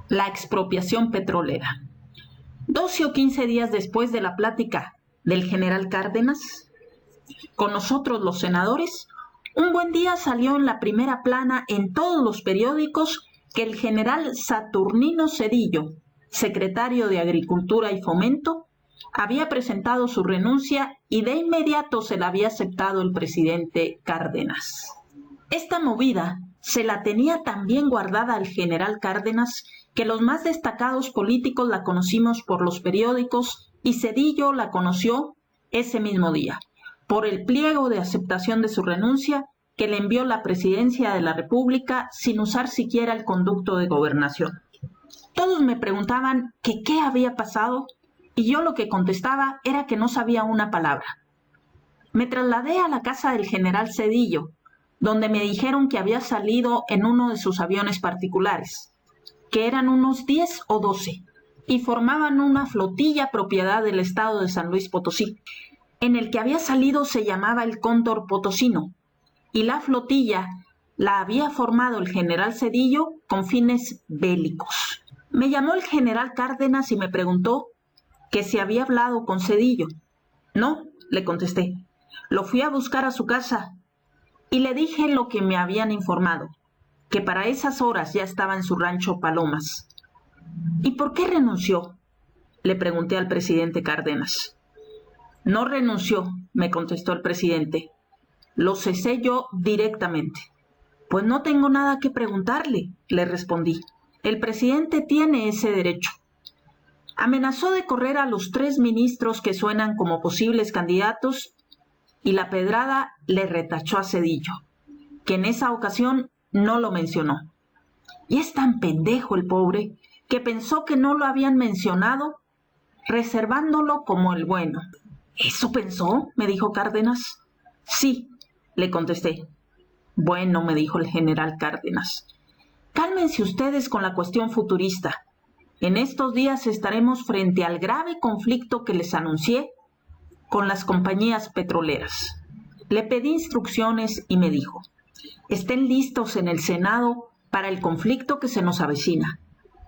La expropiación petrolera. 12 o 15 días después de la plática del general Cárdenas con nosotros los senadores, un buen día salió en la primera plana en todos los periódicos que el general Saturnino Zedillo, secretario de Agricultura y Fomento, había presentado su renuncia y de inmediato se la había aceptado el presidente Cárdenas. Esta movida se la tenía tan bien guardada el general Cárdenas que los más destacados políticos la conocimos por los periódicos y Zedillo la conoció ese mismo día, por el pliego de aceptación de su renuncia que le envió la presidencia de la República sin usar siquiera el conducto de gobernación. Todos me preguntaban que qué había pasado y yo lo que contestaba era que no sabía una palabra. Me trasladé a la casa del general Zedillo, donde me dijeron que había salido en uno de sus aviones particulares, que eran unos 10 o 12, y formaban una flotilla propiedad del estado de San Luis Potosí. En el que había salido se llamaba el Cóndor Potosino, y la flotilla la había formado el general Zedillo con fines bélicos. Me llamó el general Cárdenas y me preguntó que si había hablado con Zedillo. No, le contesté. Lo fui a buscar a su casa y le dije lo que me habían informado, que para esas horas ya estaba en su rancho Palomas. ¿Y por qué renunció?, le pregunté al presidente Cárdenas. No renunció, me contestó el presidente. Lo cesé yo directamente. Pues no tengo nada que preguntarle, le respondí. El presidente tiene ese derecho. Amenazó de correr a los 3 ministros que suenan como posibles candidatos y la pedrada le retachó a Zedillo, que en esa ocasión no lo mencionó. Y es tan pendejo el pobre que pensó que no lo habían mencionado, reservándolo como el bueno. ¿Eso pensó?, me dijo Cárdenas. Sí, le contesté. Bueno, me dijo el general Cárdenas, cálmense ustedes con la cuestión futurista. En estos días estaremos frente al grave conflicto que les anuncié con las compañías petroleras. Le pedí instrucciones y me dijo, estén listos en el Senado para el conflicto que se nos avecina.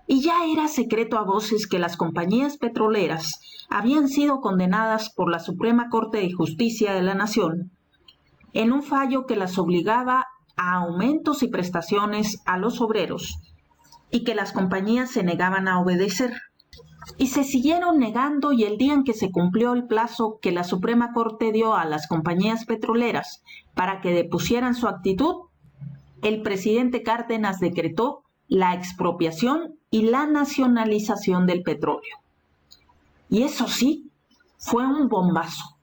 Y ya era secreto a voces que las compañías petroleras habían sido condenadas por la Suprema Corte de Justicia de la Nación en un fallo que las obligaba a aumentos y prestaciones a los obreros y que las compañías se negaban a obedecer. Y se siguieron negando y el día en que se cumplió el plazo que la Suprema Corte dio a las compañías petroleras para que depusieran su actitud, el presidente Cárdenas decretó la expropiación y la nacionalización del petróleo. Y eso sí, fue un bombazo.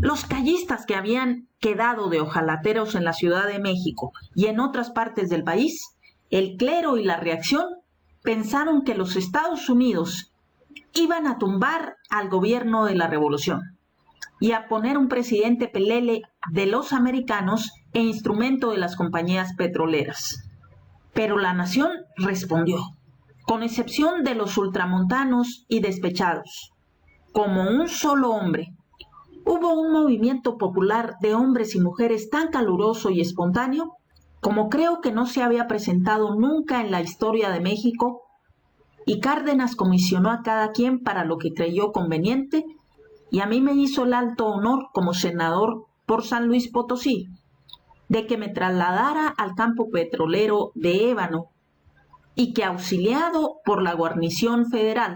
Los callistas que habían quedado de ojalateros en la Ciudad de México y en otras partes del país, el clero y la reacción pensaron que los Estados Unidos iban a tumbar al gobierno de la revolución y a poner un presidente pelele de los americanos e instrumento de las compañías petroleras. Pero la nación respondió, con excepción de los ultramontanos y despechados, como un solo hombre. Hubo un movimiento popular de hombres y mujeres tan caluroso y espontáneo como creo que no se había presentado nunca en la historia de México, y Cárdenas comisionó a cada quien para lo que creyó conveniente, y a mí me hizo el alto honor como senador por San Luis Potosí, de que me trasladara al campo petrolero de Ébano, y que auxiliado por la guarnición federal,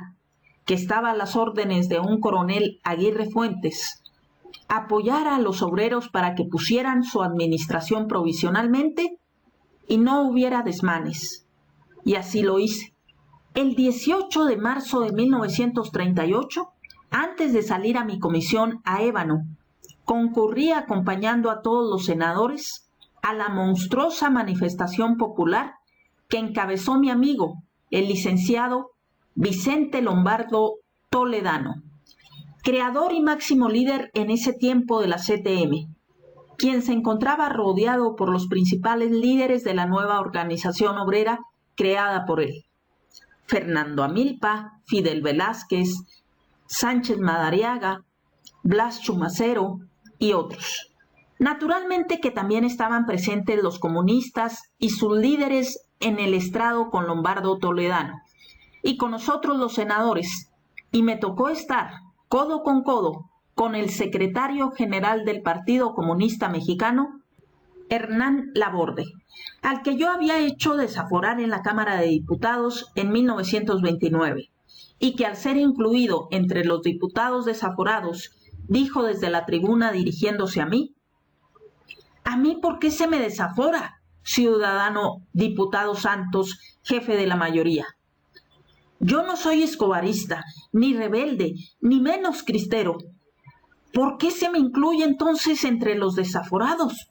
que estaba a las órdenes de un coronel Aguirre Fuentes, apoyara a los obreros para que pusieran su administración provisionalmente y no hubiera desmanes. Y así lo hice. El 18 de marzo de 1938, antes de salir a mi comisión a Ébano, concurrí acompañando a todos los senadores a la monstruosa manifestación popular que encabezó mi amigo, el licenciado Vicente Lombardo Toledano, creador y máximo líder en ese tiempo de la CTM, quien se encontraba rodeado por los principales líderes de la nueva organización obrera creada por él: Fernando Amilpa, Fidel Velázquez, Sánchez Madariaga, Blas Chumacero y otros. Naturalmente que también estaban presentes los comunistas y sus líderes en el estrado con Lombardo Toledano y con nosotros los senadores, y me tocó estar codo con el secretario general del Partido Comunista Mexicano, Hernán Laborde, al que yo había hecho desaforar en la Cámara de Diputados en 1929, y que al ser incluido entre los diputados desaforados, dijo desde la tribuna dirigiéndose a mí: ¿a mí por qué se me desafora, ciudadano diputado Santos, jefe de la mayoría? Yo no soy escobarista, ni rebelde, ni menos cristero. ¿Por qué se me incluye entonces entre los desaforados?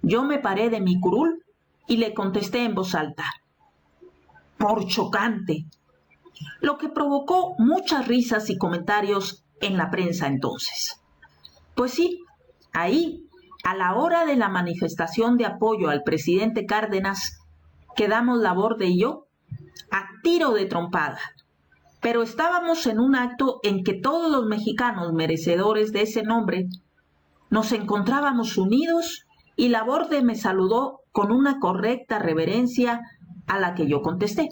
Yo me paré de mi curul y le contesté en voz alta: por chocante. Lo que provocó muchas risas y comentarios en la prensa entonces. Pues sí, ahí, a la hora de la manifestación de apoyo al presidente Cárdenas, quedamos Laborde y yo a tiro de trompada. Pero estábamos en un acto en que todos los mexicanos merecedores de ese nombre nos encontrábamos unidos, y Laborde me saludó con una correcta reverencia a la que yo contesté.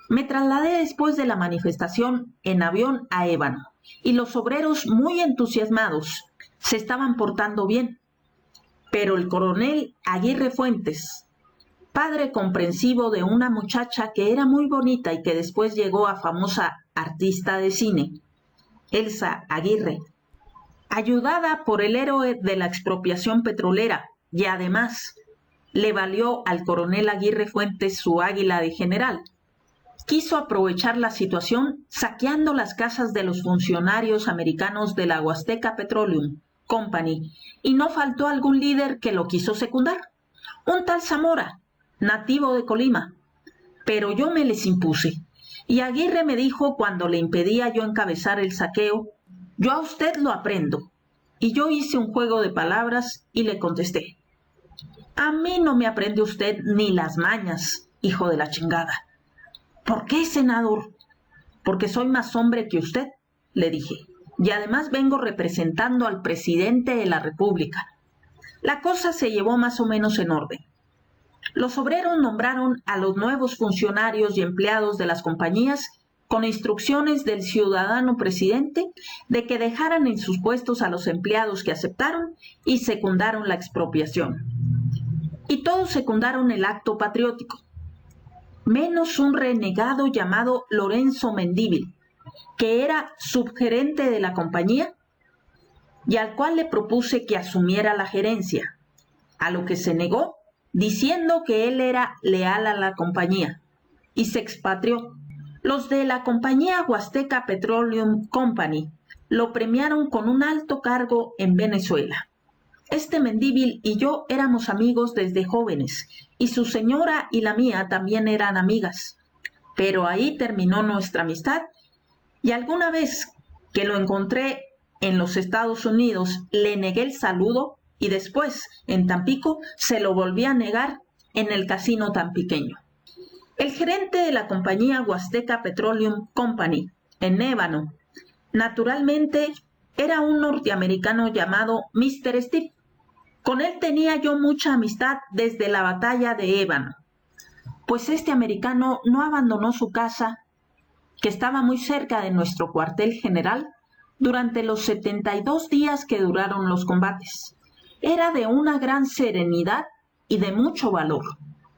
Me trasladé después de la manifestación en avión a Ébano, y los obreros, muy entusiasmados, se estaban portando bien. Pero el coronel Aguirre Fuentes, padre comprensivo de una muchacha que era muy bonita y que después llegó a famosa artista de cine, Elsa Aguirre, ayudada por el héroe de la expropiación petrolera, y además le valió al coronel Aguirre Fuentes su águila de general, quiso aprovechar la situación saqueando las casas de los funcionarios americanos de la Huasteca Petroleum Company, y no faltó algún líder que lo quiso secundar, un tal Zamora, nativo de Colima, pero yo me les impuse, y Aguirre me dijo cuando le impedía yo encabezar el saqueo: yo a usted lo aprendo. Y yo hice un juego de palabras y le contesté: a mí no me aprende usted ni las mañas, hijo de la chingada. ¿Por qué, senador? Porque soy más hombre que usted, le dije, y además vengo representando al presidente de la República. La cosa se llevó más o menos en orden. Los obreros nombraron a los nuevos funcionarios y empleados de las compañías con instrucciones del ciudadano presidente de que dejaran en sus puestos a los empleados que aceptaron y secundaron la expropiación. Y todos secundaron el acto patriótico, menos un renegado llamado Lorenzo Mendívil, que era subgerente de la compañía y al cual le propuse que asumiera la gerencia, a lo que se negó, diciendo que él era leal a la compañía, y se expatrió. Los de la compañía Huasteca Petroleum Company lo premiaron con un alto cargo en Venezuela. Este Mendívil y yo éramos amigos desde jóvenes, y su señora y la mía también eran amigas. Pero ahí terminó nuestra amistad, y alguna vez que lo encontré en los Estados Unidos le negué el saludo, y después, en Tampico, se lo volví a negar en el casino tampiqueño. El gerente de la compañía Huasteca Petroleum Company, en Ébano, naturalmente era un norteamericano llamado Mr. Steve. Con él tenía yo mucha amistad desde la batalla de Ébano, pues este americano no abandonó su casa, que estaba muy cerca de nuestro cuartel general, durante los 72 días que duraron los combates. Era de una gran serenidad y de mucho valor,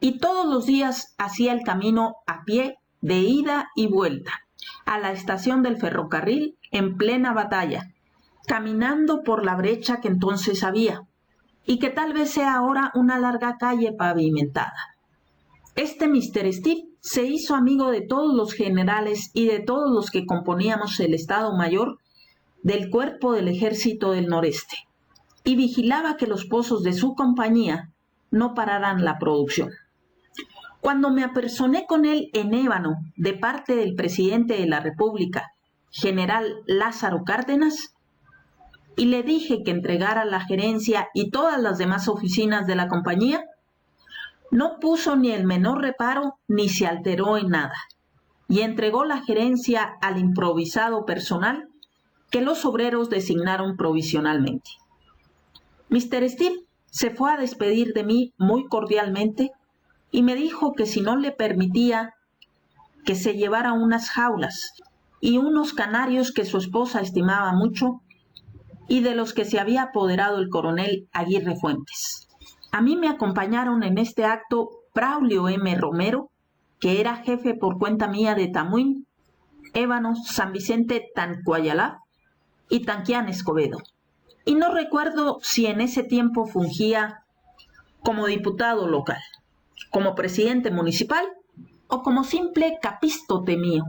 y todos los días hacía el camino a pie de ida y vuelta a la estación del ferrocarril en plena batalla, caminando por la brecha que entonces había, y que tal vez sea ahora una larga calle pavimentada. Este Mr. Steve se hizo amigo de todos los generales y de todos los que componíamos el Estado Mayor del Cuerpo del Ejército del Noreste, y vigilaba que los pozos de su compañía no pararan la producción. Cuando me apersoné con él en Ébano de parte del presidente de la República, general Lázaro Cárdenas, y le dije que entregara la gerencia y todas las demás oficinas de la compañía, no puso ni el menor reparo ni se alteró en nada, y entregó la gerencia al improvisado personal que los obreros designaron provisionalmente. Mr. Steve se fue a despedir de mí muy cordialmente y me dijo que si no le permitía que se llevara unas jaulas y unos canarios que su esposa estimaba mucho y de los que se había apoderado el coronel Aguirre Fuentes. A mí me acompañaron en este acto Braulio M. Romero, que era jefe por cuenta mía de Tamuín, Ébano, San Vicente Tancuayalá y Tanquián Escobedo. Y no recuerdo si en ese tiempo fungía como diputado local, como presidente municipal o como simple capístote mío.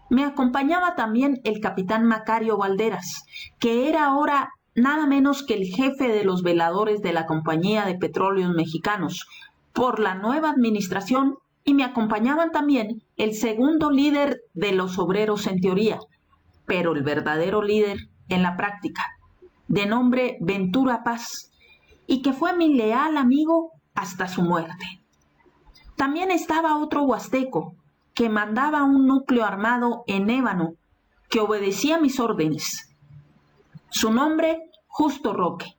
Me acompañaba también el capitán Macario Valderas, que era ahora nada menos que el jefe de los veladores de la Compañía de Petróleos Mexicanos por la nueva administración, y me acompañaban también el segundo líder de los obreros en teoría, pero el verdadero líder en la práctica, de nombre Ventura Paz, y que fue mi leal amigo hasta su muerte. También estaba otro huasteco, que mandaba un núcleo armado en Ébano, que obedecía mis órdenes. Su nombre, Justo Roque,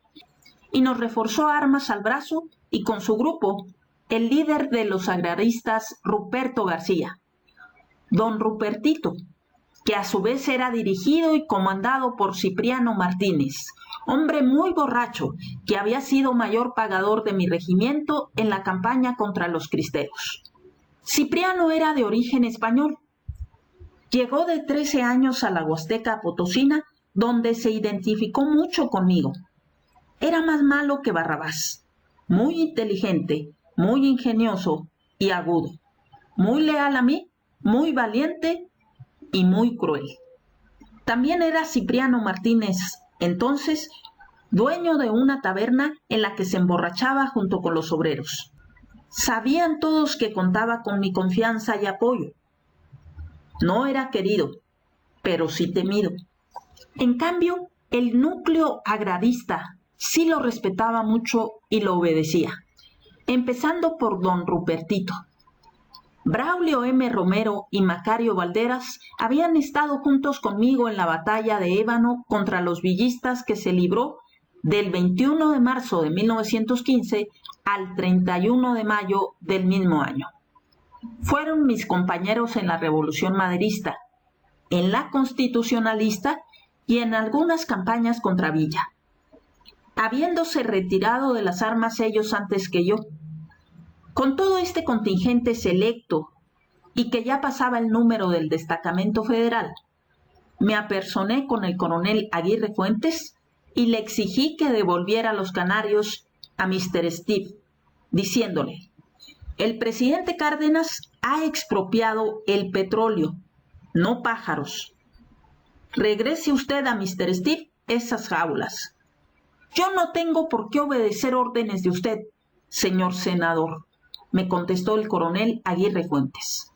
y nos reforzó armas al brazo, y con su grupo, el líder de los agraristas, Ruperto García, don Rupertito, que a su vez era dirigido y comandado por Cipriano Martínez, hombre muy borracho, que había sido mayor pagador de mi regimiento en la campaña contra los cristeros. Cipriano era de origen español. Llegó de 13 años a la Huasteca Potosina, donde se identificó mucho conmigo. Era más malo que Barrabás, muy inteligente, muy ingenioso y agudo, muy leal a mí, muy valiente y muy cruel. También era Cipriano Martínez, entonces, dueño de una taberna en la que se emborrachaba junto con los obreros. Sabían todos que contaba con mi confianza y apoyo. No era querido, pero sí temido. En cambio, el núcleo agrarista sí lo respetaba mucho y lo obedecía, empezando por don Rupertito. Braulio M. Romero y Macario Valderas habían estado juntos conmigo en la batalla de Ébano contra los villistas que se libró del 21 de marzo de 1915 al 31 de mayo del mismo año. Fueron mis compañeros en la Revolución Maderista, en la Constitucionalista y en algunas campañas contra Villa, habiéndose retirado de las armas ellos antes que yo. Con todo este contingente selecto y que ya pasaba el número del destacamento federal, me apersoné con el coronel Aguirre Fuentes y le exigí que devolviera los canarios a Mr. Steve, diciéndole: el presidente Cárdenas ha expropiado el petróleo, no pájaros. Regrese usted a Mr. Steve esas jaulas. Yo no tengo por qué obedecer órdenes de usted, señor senador, me contestó el coronel Aguirre Fuentes.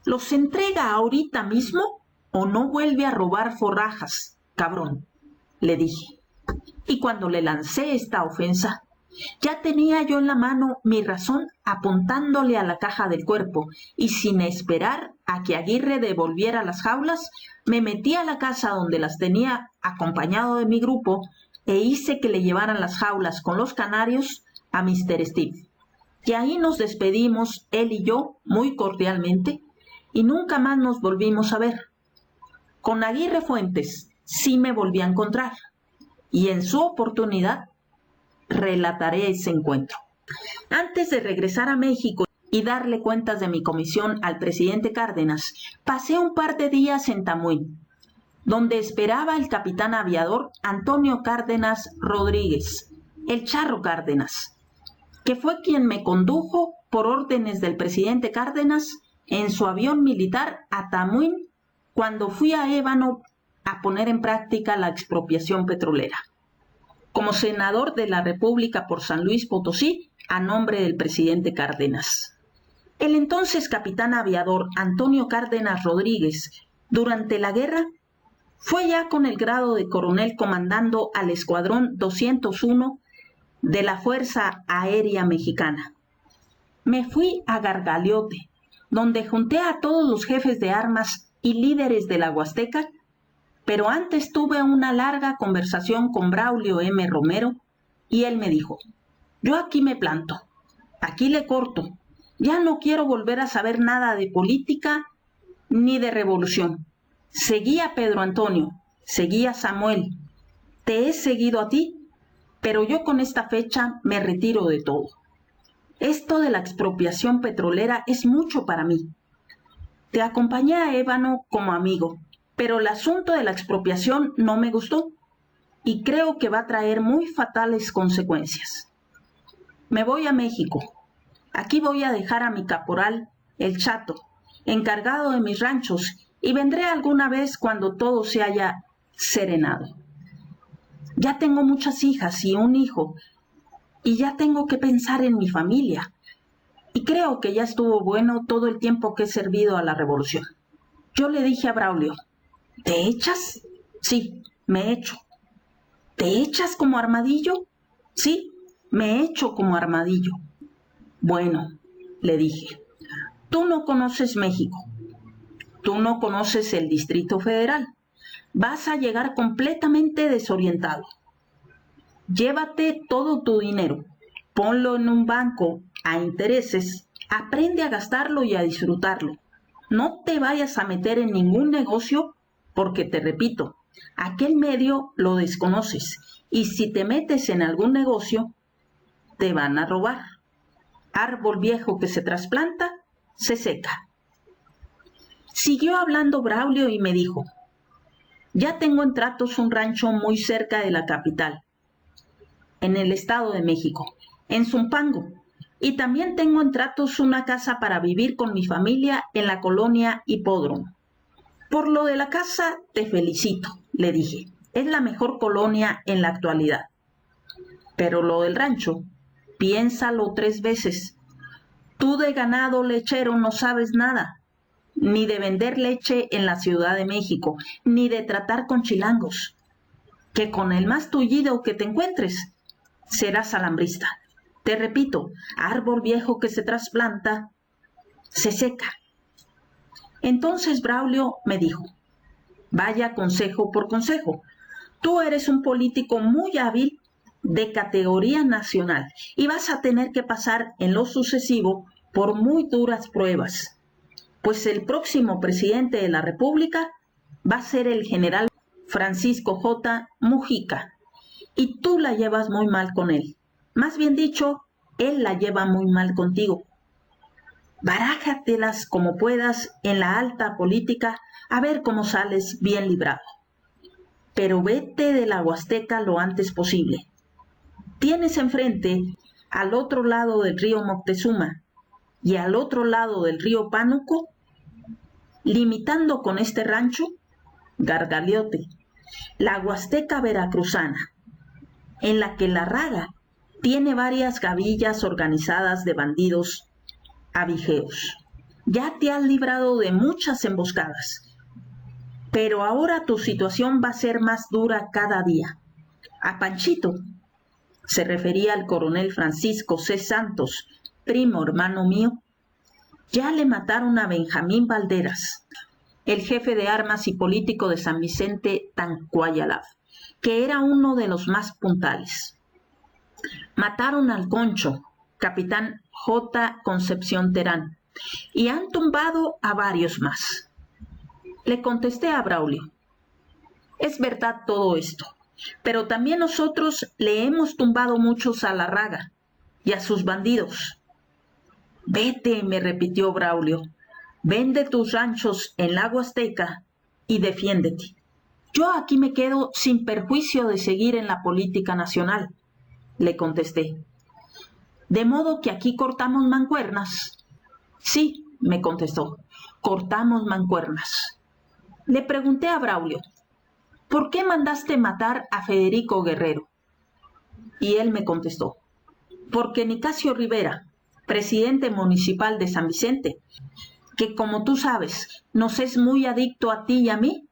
¿Los entrega ahorita mismo o no vuelve a robar forrajas, cabrón?, le dije. Y cuando le lancé esta ofensa, ya tenía yo en la mano mi razón apuntándole a la caja del cuerpo, y sin esperar a que Aguirre devolviera las jaulas, me metí a la casa donde las tenía acompañado de mi grupo e hice que le llevaran las jaulas con los canarios a Mr. Steve. Y ahí nos despedimos, él y yo, muy cordialmente, y nunca más nos volvimos a ver. Con Aguirre Fuentes sí me volví a encontrar, y en su oportunidad relataré ese encuentro. Antes de regresar a México y darle cuentas de mi comisión al presidente Cárdenas, pasé un par de días en Tamuín, donde esperaba el capitán aviador Antonio Cárdenas Rodríguez, el Charro Cárdenas, que fue quien me condujo por órdenes del presidente Cárdenas en su avión militar a Tamuín cuando fui a Ébano a poner en práctica la expropiación petrolera, como senador de la República por San Luis Potosí a nombre del presidente Cárdenas. El entonces capitán aviador Antonio Cárdenas Rodríguez, durante la guerra, fue ya con el grado de coronel comandando al Escuadrón 201 de la Fuerza Aérea Mexicana. Me fui a Gargaliote, donde junté a todos los jefes de armas y líderes de la Huasteca, pero antes tuve una larga conversación con Braulio M. Romero, y él me dijo: yo aquí me planto, aquí le corto, Ya no quiero volver a saber nada de política ni de revolución. Seguí a Pedro Antonio, seguí a Samuel, te he seguido a ti, pero yo con esta fecha me retiro de todo. Esto de la expropiación petrolera es mucho para mí. Te acompañé a Ébano como amigo, pero el asunto de la expropiación no me gustó y creo que va a traer muy fatales consecuencias. Me voy a México. Aquí voy a dejar a mi caporal, el Chato, encargado de mis ranchos, y vendré alguna vez cuando todo se haya serenado. Ya tengo muchas hijas y un hijo, y ya tengo que pensar en mi familia. Y creo que ya estuvo bueno todo el tiempo que he servido a la revolución. Yo le dije a Braulio, ¿te echas? Sí, me echo. ¿Te echas como armadillo? Sí, me echo como armadillo. Bueno, le dije, tú no conoces México. Tú no conoces el Distrito Federal. Vas a llegar completamente desorientado. Llévate todo tu dinero, ponlo en un banco a intereses, aprende a gastarlo y a disfrutarlo. No te vayas a meter en ningún negocio porque, te repito, aquel medio lo desconoces y si te metes en algún negocio, te van a robar. Árbol viejo que se trasplanta, se seca. Siguió hablando Braulio y me dijo, ya tengo en tratos un rancho muy cerca de la capital, en el Estado de México, en Zumpango, y también tengo en tratos una casa para vivir con mi familia en la colonia Hipódromo. Por lo de la casa te felicito, le dije, es la mejor colonia en la actualidad. Pero lo del rancho, piénsalo 3 veces. Tú de ganado lechero no sabes nada, ni de vender leche en la Ciudad de México, ni de tratar con chilangos, que con el más tullido que te encuentres, serás alambrista. Te repito, árbol viejo que se trasplanta, se seca. Entonces Braulio me dijo, vaya consejo por consejo, tú eres un político muy hábil de categoría nacional y vas a tener que pasar en lo sucesivo por muy duras pruebas, pues el próximo presidente de la República va a ser el general Francisco J. Mujica, y tú la llevas muy mal con él. Más bien dicho, él la lleva muy mal contigo. Barájatelas como puedas en la alta política a ver cómo sales bien librado. Pero vete de la Huasteca lo antes posible. Tienes enfrente, al otro lado del río Moctezuma y al otro lado del río Pánuco, limitando con este rancho, Gargaliote, la Huasteca veracruzana, en la que la Raga tiene varias gavillas organizadas de bandidos abigeos. Ya te has librado de muchas emboscadas, pero ahora tu situación va a ser más dura cada día. A Panchito, se refería al coronel Francisco C. Santos, primo hermano mío, ya le mataron a Benjamín Valderas, el jefe de armas y político de San Vicente Tancuayalaf, que era uno de los más puntales. Mataron al Concho, capitán J. Concepción Terán, y han tumbado a varios más. Le contesté a Braulio, es verdad todo esto, pero también nosotros le hemos tumbado muchos a la Raga y a sus bandidos. Vete, me repitió Braulio, vende tus ranchos en la Huasteca y defiéndete. Yo aquí me quedo sin perjuicio de seguir en la política nacional, le contesté. De modo que aquí cortamos mancuernas. Sí, me contestó, cortamos mancuernas. Le pregunté a Braulio, ¿por qué mandaste matar a Federico Guerrero? Y él me contestó, porque Nicasio Rivera, presidente municipal de San Vicente, que como tú sabes, nos es muy adicto a ti y a mí,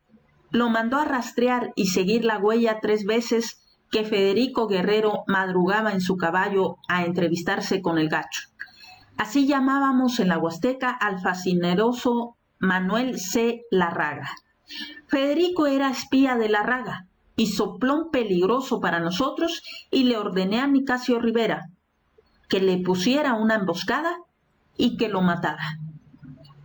lo mandó a rastrear y seguir la huella 3 veces que Federico Guerrero madrugaba en su caballo a entrevistarse con el gacho. Así llamábamos en la Huasteca al fascineroso Manuel C. Larraga. Federico era espía de Larraga y soplón peligroso para nosotros, y le ordené a Nicasio Rivera que le pusiera una emboscada y que lo matara.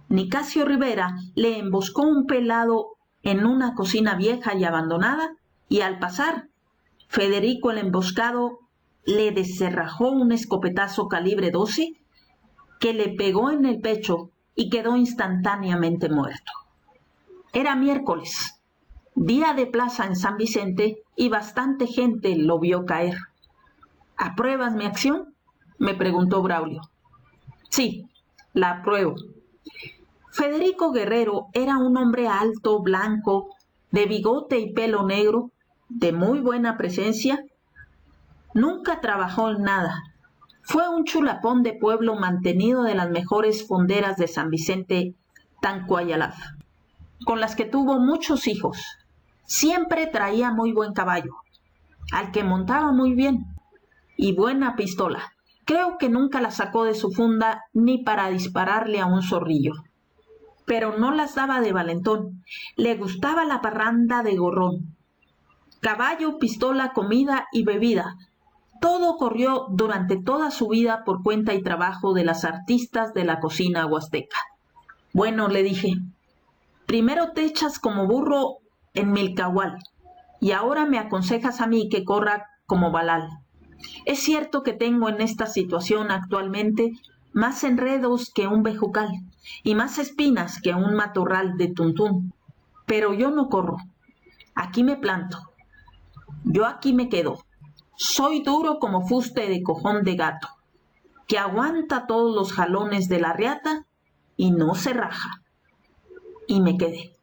Nicasio Rivera le emboscó un pelado en una cocina vieja y abandonada, y al pasar, Federico el emboscado le descerrajó un escopetazo calibre 12 que le pegó en el pecho y quedó instantáneamente muerto. Era miércoles, día de plaza en San Vicente, y bastante gente lo vio caer. ¿Apruebas mi acción?, me preguntó Braulio. Sí, la apruebo. Federico Guerrero era un hombre alto, blanco, de bigote y pelo negro, de muy buena presencia. Nunca trabajó en nada. Fue un chulapón de pueblo mantenido de las mejores fonderas de San Vicente, Tancuayalaf, con las que tuvo muchos hijos. Siempre traía muy buen caballo, al que montaba muy bien, y buena pistola. Creo que nunca la sacó de su funda ni para dispararle a un zorrillo. Pero no las daba de valentón. Le gustaba la parranda de gorrón. Caballo, pistola, comida y bebida. Todo corrió durante toda su vida por cuenta y trabajo de las artistas de la cocina huasteca. Bueno, le dije, primero te echas como burro en Milcahual y ahora me aconsejas a mí que corra como Balal. Es cierto que tengo en esta situación actualmente más enredos que un bejucal y más espinas que un matorral de tuntún, pero yo no corro. Aquí me planto. Yo aquí me quedo. Soy duro como fuste de cojón de gato, que aguanta todos los jalones de la riata y no se raja. Y me quedé.